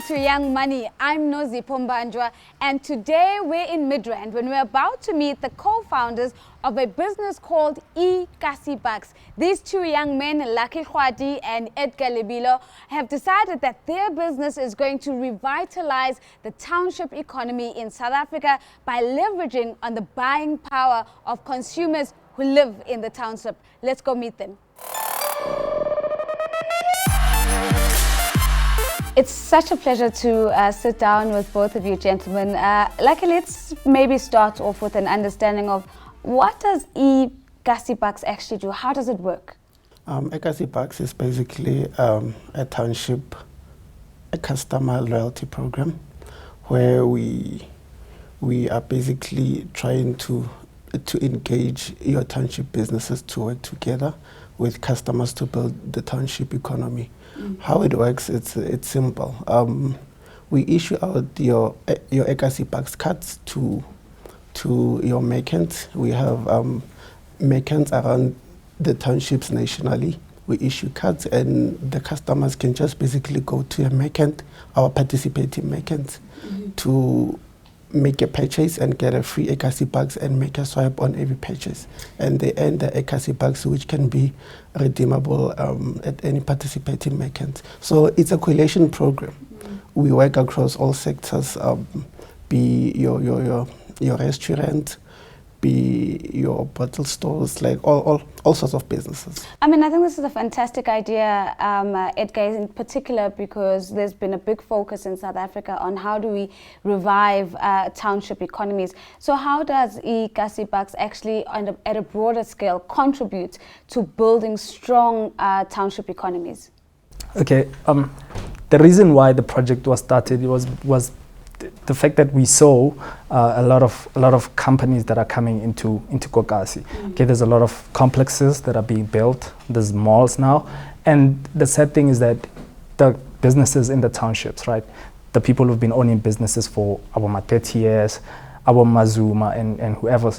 to Young Money. I'm Nozi Pombanjwa, and today we're in Midrand when we're about to meet the co-founders of a business called Kgwadi. These two young men, Kgwadi and Edgar Lebelo, have decided that their business is going to revitalize the township economy in South Africa by leveraging on the buying power of consumers who live in the township. Let's go meet them. It's such a pleasure to sit down with both of you gentlemen. Let's maybe start off with an understanding of what does Kgwadi actually do? How does it work? Kgwadi is basically a township, a customer loyalty program where we are basically trying to engage your township businesses to work together with customers to build the township economy. How it works, it's simple. We issue out your Kgwadi cards to your merchants. We have merchants around the townships nationally. We issue cards and the customers can just basically go to a merchant, our participating merchants, to make a purchase and get a free Kgwadi and make a swipe on every purchase. And they earn the Kgwadi which can be redeemable at any participating merchant. So it's a coalition program. We work across all sectors, be your restaurant, be your bottle stores, like all sorts of businesses. I mean, I think this is a fantastic idea, Edgar, in particular because there's been a big focus in South Africa on how do we revive township economies. So how does Kgwadi actually, at a broader scale, contribute to building strong township economies? Okay, the reason why the project was started was the fact that we saw a lot of companies that are coming into Kgwadi. Okay, there's a lot of complexes that are being built. There's malls now, and the sad thing is that the businesses in the townships, right? The people who've been owning businesses for about 30 years, our Mazuma and whoever,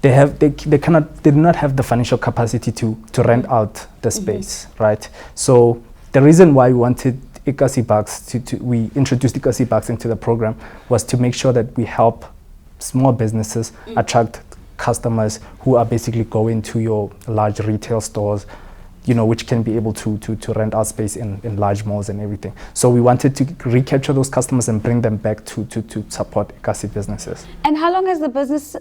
they do not have the financial capacity to rent out the space, right? So the reason why we wanted Kgwadi we introduced Kgwadi into the program was to make sure that we help small businesses attract customers who are basically going to your large retail stores, which can be able to rent out space in large malls and everything. So we wanted to recapture those customers and bring them back to support Kgwadi businesses. And how long has the business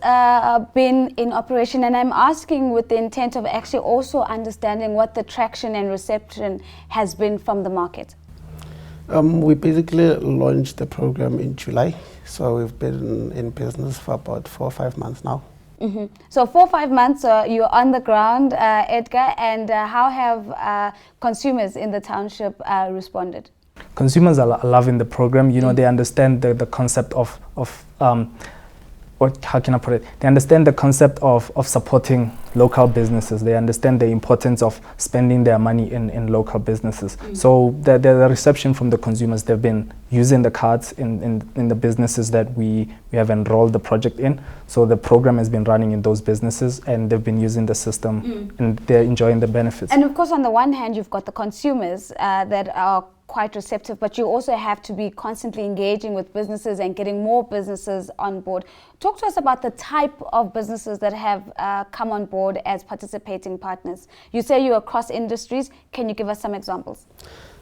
been in operation? And I'm asking with the intent of actually also understanding what the traction and reception has been from the market. We basically launched the program in July, so we've been in business for about 4 or 5 months now. So 4 or 5 months you're on the ground, Edgar, and how have consumers in the township responded? Consumers are loving the program. They understand the concept of how can I put it? They understand the concept of supporting local businesses. They understand the importance of spending their money in local businesses. So the reception from the consumers, they've been using the cards in the businesses that we have enrolled the project in. So the program has been running in those businesses and they've been using the system and they're enjoying the benefits. And of course, on the one hand, you've got the consumers that are quite receptive, but you also have to be constantly engaging with businesses and getting more businesses on board. Talk to us about the type of businesses that have come on board as participating partners. You say you're across industries. Can you give us some examples?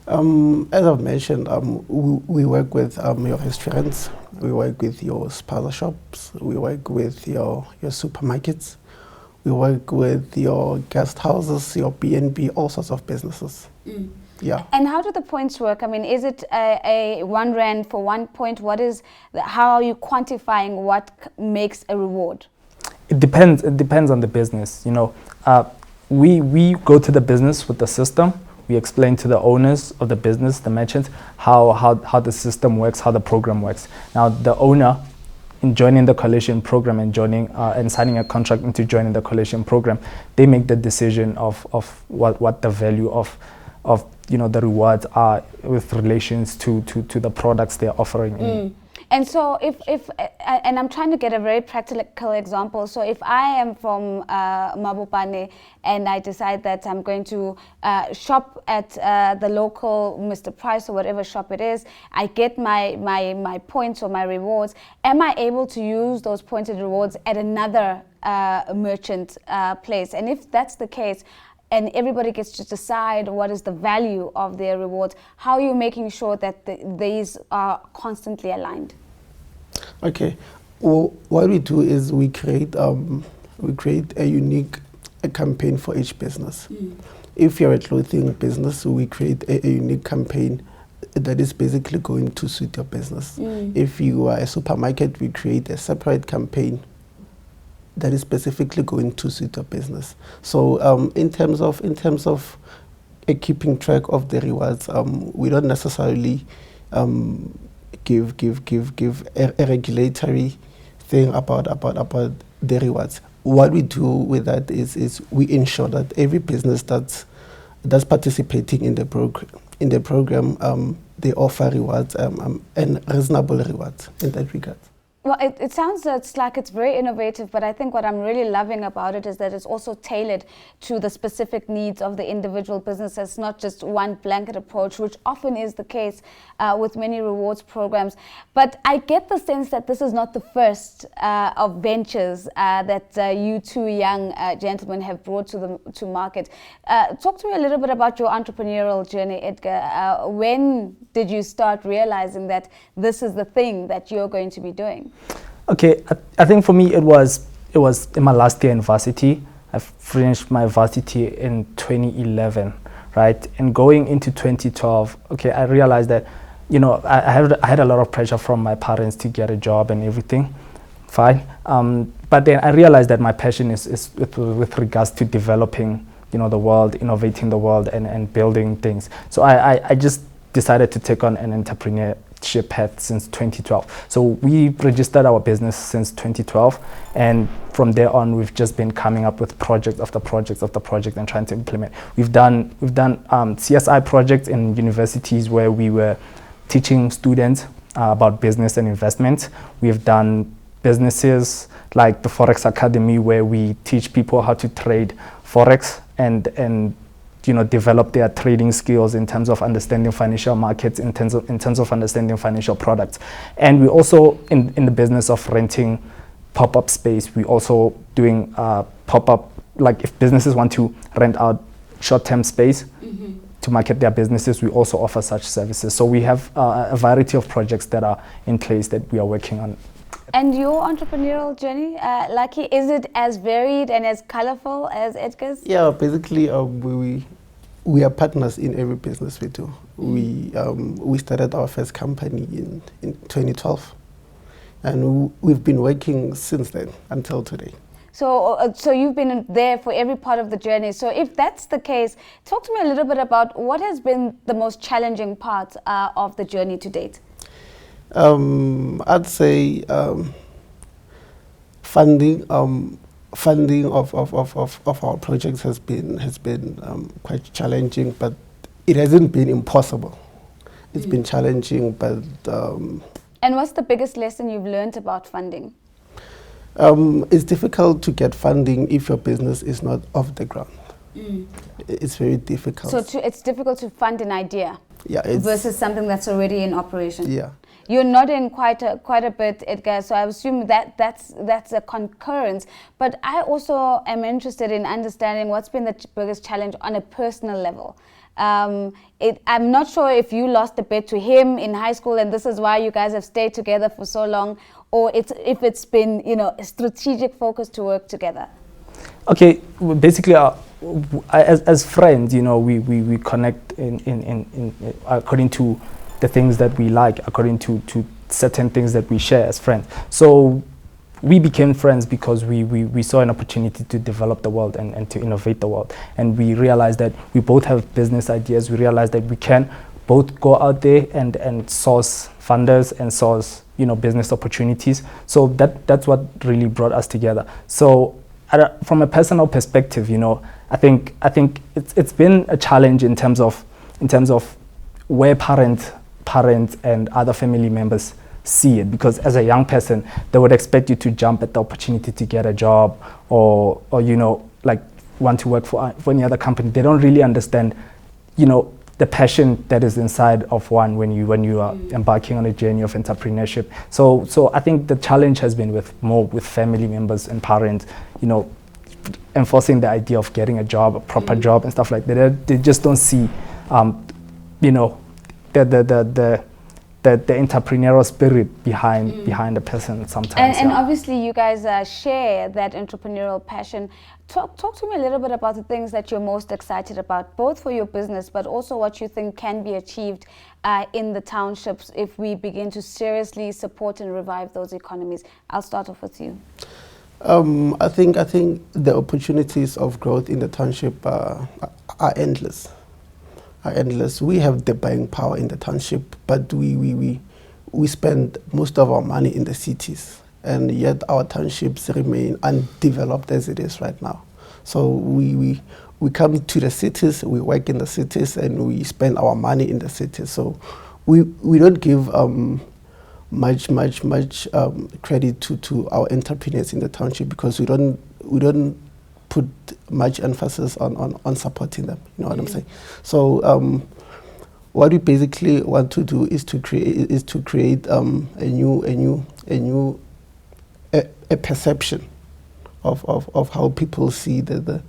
As I've mentioned, we work with your restaurants, we work with your spaza shops, we work with your supermarkets, we work with your guest houses, your B&B, all sorts of businesses. Yeah. And how do the points work? I mean, is it a 1 rand for 1 point? How are you quantifying what makes a reward? It depends. It depends on the business. We go to the business with the system. We explain to the owners of the business, the merchants, how the system works, how the program works. Now, the owner, in joining the coalition program and and signing a contract into joining the coalition program, they make the decision of what the value of the rewards are with relations to the products they're offering. And so and I'm trying to get a very practical example. So if I am from Mabopane and I decide that I'm going to shop at the local Mr. Price or whatever shop it is, I get my points or my rewards. Am I able to use those points and rewards at another merchant place? And if that's the case, and everybody gets to decide what is the value of their rewards, how are you making sure that these are constantly aligned? Okay, well, what we do is we create a unique campaign for each business. If you're a clothing business, we create a unique campaign that is basically going to suit your business. If you are a supermarket, we create a separate campaign that is specifically going to suit your business. So in terms of keeping track of the rewards, we don't necessarily give a regulatory thing about the rewards. What we do with that is we ensure that every business that's participating in the program, they offer rewards and reasonable rewards in that regard. Well, it sounds like it's very innovative, but I think what I'm really loving about it is that it's also tailored to the specific needs of the individual businesses, not just one blanket approach, which often is the case with many rewards programs. But I get the sense that this is not the first of ventures that you two young gentlemen have brought to market. Talk to me a little bit about your entrepreneurial journey, Edgar. When did you start realizing that this is the thing that you're going to be doing? Okay, I think for me it was in my last year in varsity. I finished my varsity in 2011, right? And going into 2012, okay, I realized that, you know, I had a lot of pressure from my parents to get a job and everything, fine. But then I realized that my passion is with regards to developing, you know, the world, innovating the world, and building things. So I just decided to take on an entrepreneurship path since 2012. So we registered our business since 2012, and from there on we've just been coming up with project after project after project and trying to implement. We've done CSI projects in universities where we were teaching students about business and investment. We've done businesses like the Forex Academy, where we teach people how to trade Forex and you know, develop their trading skills in terms of understanding financial markets, in terms of understanding financial products. And we also in the business of renting pop-up space. We also doing pop-up, like if businesses want to rent out short-term space to market their businesses, we also offer such services. So we have a variety of projects that are in place that we are working on. And your entrepreneurial journey, Lucky, is it as varied and as colorful as Edgar's? Yeah, basically we are partners in every business we do. We started our first company in 2012, and we've been working since then until today. So you've been there for every part of the journey. So if that's the case, talk to me a little bit about what has been the most challenging part of the journey to date. I'd say funding of our projects has been quite challenging, but it hasn't been impossible. It's been challenging, but and what's the biggest lesson you've learned about funding? It's difficult to get funding if your business is not off the ground. It's very difficult. So it's difficult to fund an idea, yeah, versus something that's already in operation. Yeah. You're nodding quite a bit, Edgar, so I assume that's a concurrence. But I also am interested in understanding what's been the biggest challenge on a personal level. I'm not sure if you lost a bet to him in high school and this is why you guys have stayed together for so long, or if it's been, you know, a strategic focus to work together. Okay, basically, as friends, you know, we connect in according to the things that we like, according to certain things that we share as friends. So we became friends because we saw an opportunity to develop the world and to innovate the world. And we realized that we both have business ideas. We realized that we can both go out there and source funders and source, you know, business opportunities. So that's what really brought us together. So from a personal perspective, you know, I think it's been a challenge in terms of where parents and other family members see it, because as a young person, they would expect you to jump at the opportunity to get a job, or you know, like want to work for any other company. They don't really understand, you know, the passion that is inside of one when you are embarking on a journey of entrepreneurship. So I think the challenge has been with family members and parents, you know, enforcing the idea of getting a job, a proper job and stuff like that. They just don't see, you know, the entrepreneurial spirit behind the person sometimes. And obviously you guys share that entrepreneurial passion. Talk to me a little bit about the things that you're most excited about, both for your business, but also what you think can be achieved in the townships if we begin to seriously support and revive those economies. I'll start off with you. I think the opportunities of growth in the township are endless. We have the buying power in the township, but we spend most of our money in the cities, and yet our townships remain undeveloped as it is right now. So we come to the cities, we work in the cities, and we spend our money in the cities. So we don't give much credit to our entrepreneurs in the township, because we don't put much emphasis on supporting them. You know what I'm saying? So what we basically want to do is to create a perception of how people see the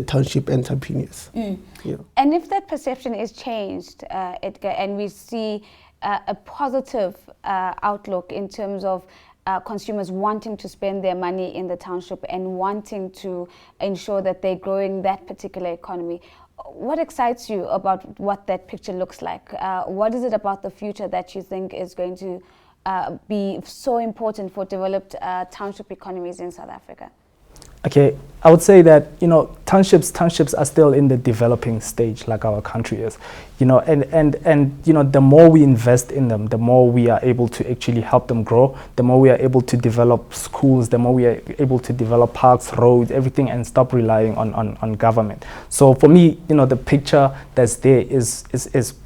township entrepreneurs. Yeah. And if that perception is changed, Edgar, and we see a positive outlook in terms of consumers wanting to spend their money in the township and wanting to ensure that they're growing that particular economy, what excites you about what that picture looks like? What is it about the future that you think is going to be so important for developed township economies in South Africa? Okay, I would say that, you know, townships are still in the developing stage, like our country is, you know, and you know, the more we invest in them, the more we are able to actually help them grow, the more we are able to develop schools, the more we are able to develop parks, roads, everything, and stop relying on government. So for me, you know, the picture that's there is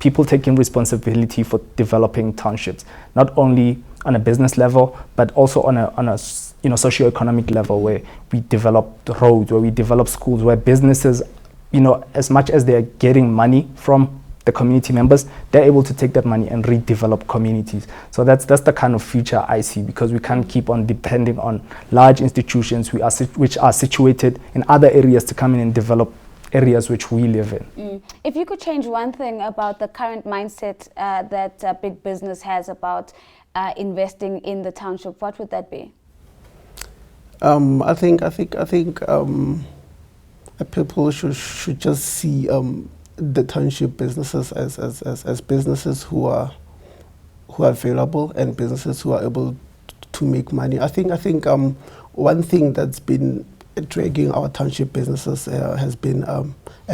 people taking responsibility for developing townships, not only on a business level, but also on a you know, socio-economic level, where we develop the roads, where we develop schools, where businesses, you know, as much as they're getting money from the community members, they're able to take that money and redevelop communities. So that's the kind of future I see, because we can't keep on depending on large institutions which are situated in other areas to come in and develop areas which we live in. If you could change one thing about the current mindset that big business has about investing in the township, what would that be? I think people should just see the township businesses as businesses who are available, and businesses who are able to make money. I think one thing that's been dragging our township businesses has been a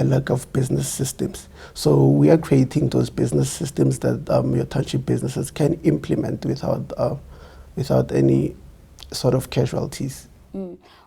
lack of business systems. So we are creating those business systems that your township businesses can implement without any sort of casualties.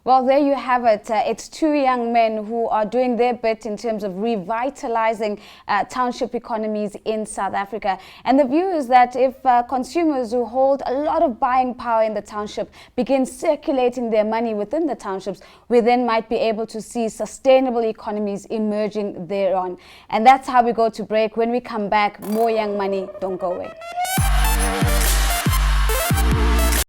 Well, there you have it. It's two young men who are doing their bit in terms of revitalizing township economies in South Africa. And the view is that if consumers who hold a lot of buying power in the township begin circulating their money within the townships, we then might be able to see sustainable economies emerging thereon. And that's how we go to break. When we come back, more Young Money. Don't go away.